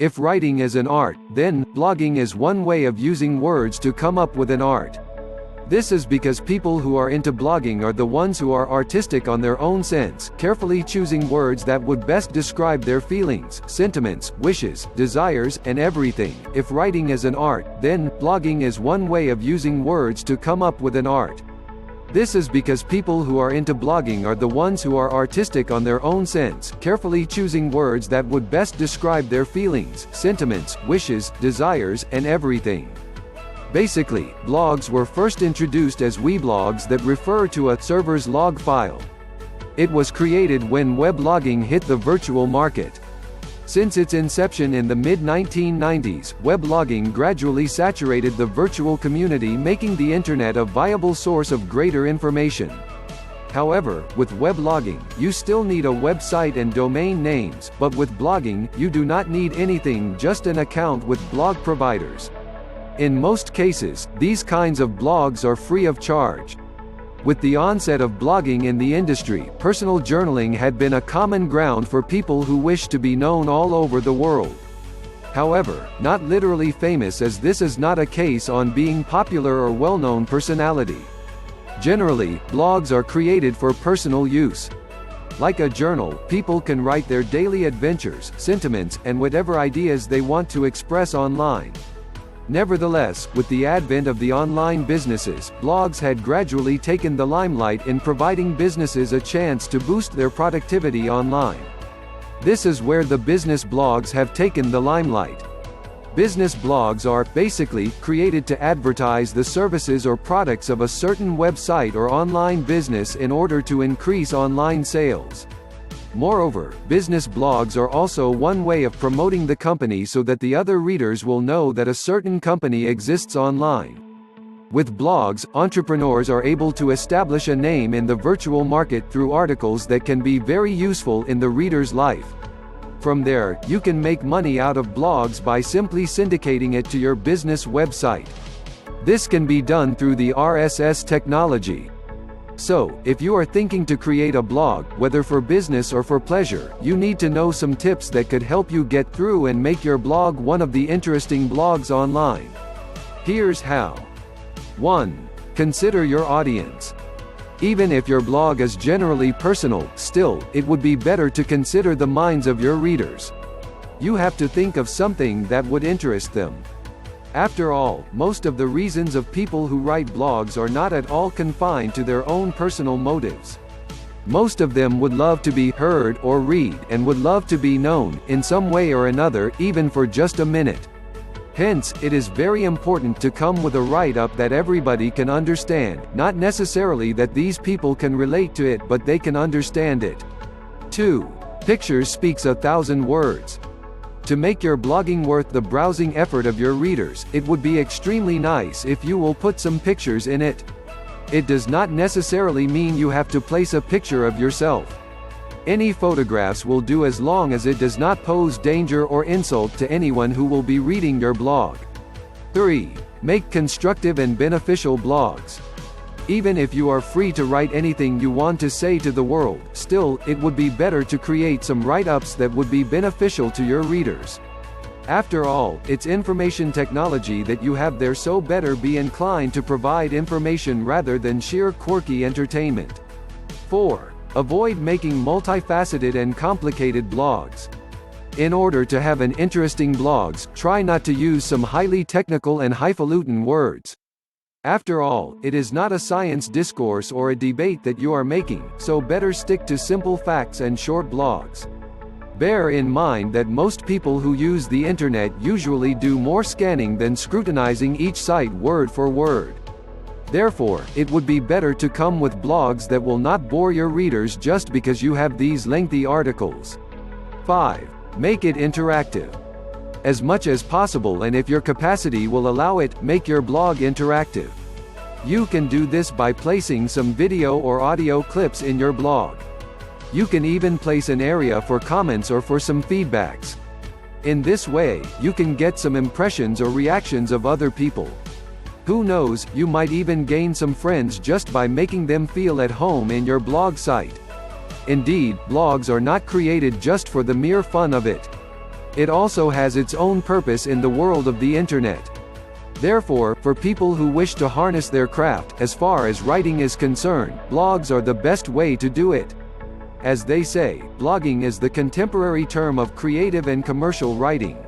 If writing is an art, then blogging is one way of using words to come up with an art. This is because people who are into blogging are the ones who are artistic on their own sense, carefully choosing words that would best describe their feelings, sentiments, wishes, desires, and everything. If writing is an art, then blogging is one way of using words to come up with an art. This is because people who are into blogging are the ones who are artistic on their own sense, carefully choosing words that would best describe their feelings, sentiments, wishes, desires, and everything. Basically, blogs were first introduced as weblogs that refer to a server's log file. It was created when weblogging hit the virtual market. Since its inception in the mid-1990s, weblogging gradually saturated the virtual community, making the internet a viable source of greater information. However, with weblogging, you still need a website and domain names, but with blogging, you do not need anything, just an account with blog providers. In most cases, these kinds of blogs are free of charge. With the onset of blogging in the industry, personal journaling had been a common ground for people who wished to be known all over the world. However, not literally famous, as this is not a case on being popular or well-known personality. Generally, blogs are created for personal use. Like a journal, people can write their daily adventures, sentiments, and whatever ideas they want to express online. Nevertheless, with the advent of the online businesses, blogs had gradually taken the limelight in providing businesses a chance to boost their productivity online. This is where the business blogs have taken the limelight. Business blogs are, basically, created to advertise the services or products of a certain website or online business in order to increase online sales. Moreover, business blogs are also one way of promoting the company so that the other readers will know that a certain company exists online. With blogs, entrepreneurs are able to establish a name in the virtual market through articles that can be very useful in the reader's life. From there, you can make money out of blogs by simply syndicating it to your business website. This can be done through the RSS technology. So, if you are thinking to create a blog, whether for business or for pleasure, you need to know some tips that could help you get through and make your blog one of the interesting blogs online. Here's how. 1. Consider your audience. Even if your blog is generally personal, still, it would be better to consider the minds of your readers. You have to think of something that would interest them. After all, most of the reasons of people who write blogs are not at all confined to their own personal motives. Most of them would love to be heard or read, and would love to be known, in some way or another, even for just a minute. Hence, it is very important to come with a write-up that everybody can understand, not necessarily that these people can relate to it, but they can understand it. 2. Pictures speaks 1,000 words. To make your blogging worth the browsing effort of your readers, it would be extremely nice if you will put some pictures in it. It does not necessarily mean you have to place a picture of yourself. Any photographs will do as long as it does not pose danger or insult to anyone who will be reading your blog. 3. Make constructive and beneficial blogs. Even if you are free to write anything you want to say to the world, still, it would be better to create some write-ups that would be beneficial to your readers. After all, it's information technology that you have there, so better be inclined to provide information rather than sheer quirky entertainment. 4. Avoid making multifaceted and complicated blogs. In order to have an interesting blogs, try not to use some highly technical and highfalutin words. After all, it is not a science discourse or a debate that you are making, so better stick to simple facts and short blogs. Bear in mind that most people who use the internet usually do more scanning than scrutinizing each site word for word. Therefore, it would be better to come with blogs that will not bore your readers just because you have these lengthy articles. 5. Make it interactive. As much as possible, and if your capacity will allow it, make your blog interactive. You can do this by placing some video or audio clips in your blog. You can even place an area for comments or for some feedbacks. In this way, you can get some impressions or reactions of other people. Who knows, you might even gain some friends just by making them feel at home in your blog site. Indeed, blogs are not created just for the mere fun of it. It also has its own purpose in the world of the internet. Therefore, for people who wish to harness their craft, as far as writing is concerned, blogs are the best way to do it. As they say, blogging is the contemporary term of creative and commercial writing.